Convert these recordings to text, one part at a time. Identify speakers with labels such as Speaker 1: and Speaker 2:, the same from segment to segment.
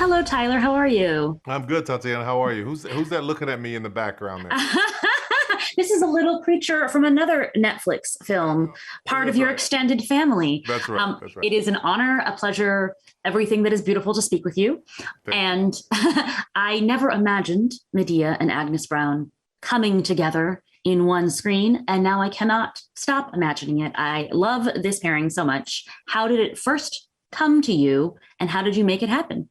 Speaker 1: Hello, Tyler. How are you?
Speaker 2: I'm good, Tatiana. How are you? Who's that looking at me in the background there?
Speaker 1: This is a little creature from another Netflix film, part of
Speaker 2: That's
Speaker 1: your
Speaker 2: right.
Speaker 1: extended family.
Speaker 2: That's right. That's right.
Speaker 1: It is an honor, a pleasure, everything that is beautiful to speak with you.
Speaker 2: Thank you.
Speaker 1: And I never imagined Medea and Agnes Brown coming together in one screen. And now I cannot stop imagining it. I love this pairing so much. How did it first come to you, and how did you make it happen?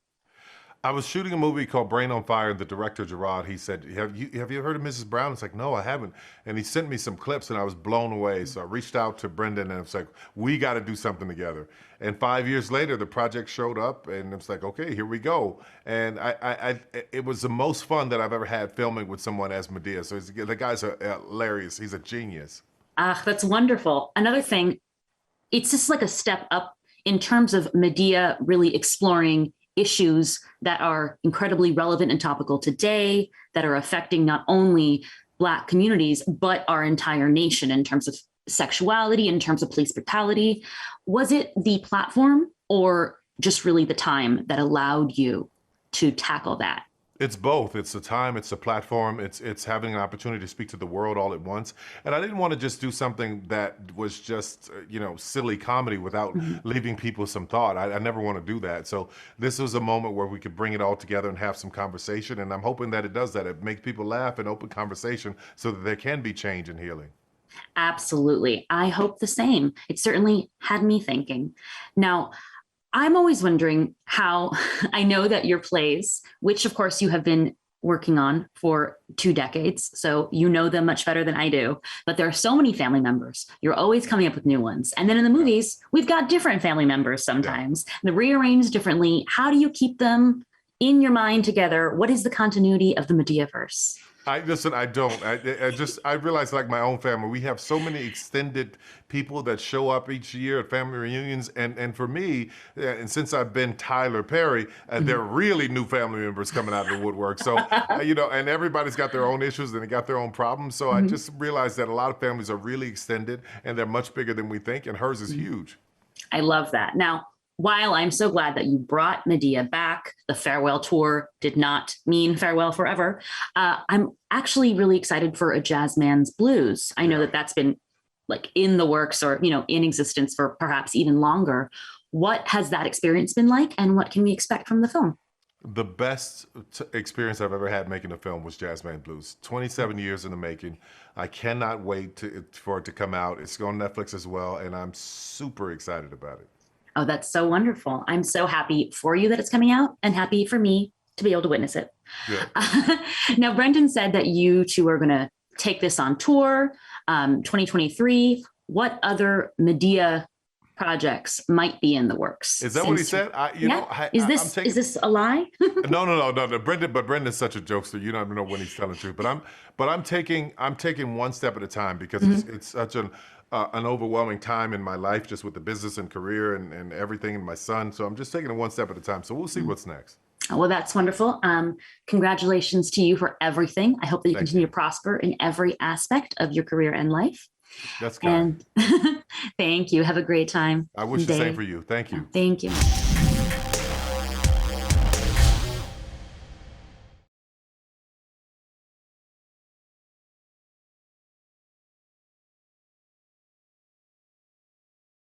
Speaker 2: I was shooting a movie called Brain on Fire, and the director Gerard, he said, "Have you heard of Mrs. Brown?" It's like, "No, I haven't." And he sent me some clips, and I was blown away. So I reached out to Brendan, and it's like, "We got to do something together." And 5 years later, the project showed up, and it's like, "Okay, here we go." And it was the most fun that I've ever had filming with someone as Medea. So the guy's hilarious. He's a genius.
Speaker 1: Ah, that's wonderful. Another thing, it's just like a step up in terms of Medea really exploring issues that are incredibly relevant and topical today, that are affecting not only Black communities, but our entire nation in terms of sexuality, in terms of police brutality. Was it the platform or just really the time that allowed you to tackle that?
Speaker 2: It's both. It's the time, it's the platform, it's having an opportunity to speak to the world all at once. And I didn't want to just do something that was just, silly comedy without
Speaker 1: Mhm.
Speaker 2: leaving people some thought. I never want to do that. So this was a moment where we could bring it all together and have some conversation. And I'm hoping that it does that. It makes people laugh and open conversation so that there can be change and healing.
Speaker 1: Absolutely. I hope the same. It certainly had me thinking. Now, I'm always wondering how I know that your plays, which of course you have been working on for 2 decades, so you know them much better than I do, but there are so many family members. You're always coming up with new ones. And then in the
Speaker 2: Yeah.
Speaker 1: movies, we've got different family members
Speaker 2: Yeah.
Speaker 1: sometimes. They're rearranged differently. How do you keep them in your mind together? What is the continuity of the Medea-verse?
Speaker 2: I listen. I don't. I realize, like my own family, we have so many extended people that show up each year at family reunions, and for me, and since I've been Tyler Perry, there are really new family members coming out of the woodwork. So and everybody's got their own issues and they got their own problems. So I
Speaker 1: Mhm.
Speaker 2: just realized that a lot of families are really extended and they're much bigger than we think, and hers is
Speaker 1: Mhm.
Speaker 2: huge.
Speaker 1: I love that. Now, while I'm so glad that you brought Medea back, the farewell tour did not mean farewell forever. I'm actually really excited for A Jazz Man's Blues. I know
Speaker 2: Yeah.
Speaker 1: that that's been like in the works or, in existence for perhaps even longer. What has that experience been like, and what can we expect from the film?
Speaker 2: The best experience I've ever had making a film was Jazzman Blues. 27 years in the making. I cannot wait for it to come out. It's on Netflix as well, and I'm super excited about it.
Speaker 1: Oh, that's so wonderful. I'm so happy for you that it's coming out and happy for me to be able to witness it.
Speaker 2: Good.
Speaker 1: Now, Brendan said that you two are going to take this on tour 2023. What other Medea projects might be in the works?
Speaker 2: Is that what he
Speaker 1: Since,
Speaker 2: said?
Speaker 1: yeah,
Speaker 2: I'm
Speaker 1: is
Speaker 2: taking.
Speaker 1: this a lie?
Speaker 2: No. Brendan, but Brendan's such a jokester. You don't even know when he's telling the truth. But I'm taking one step at a time because
Speaker 1: Mhm.
Speaker 2: it's such an overwhelming time in my life, just with the business and career and everything, and my son. So I'm just taking it one step at a time. So we'll see what's next.
Speaker 1: Well, that's wonderful. Congratulations to you for everything. I hope that you
Speaker 2: Thank
Speaker 1: continue
Speaker 2: you.
Speaker 1: to prosper in every aspect of your career and life.
Speaker 2: That's kind.
Speaker 1: And thank you. Have a great time
Speaker 2: I wish
Speaker 1: and
Speaker 2: the same for
Speaker 1: day.
Speaker 2: you. Thank you.
Speaker 1: Thank you.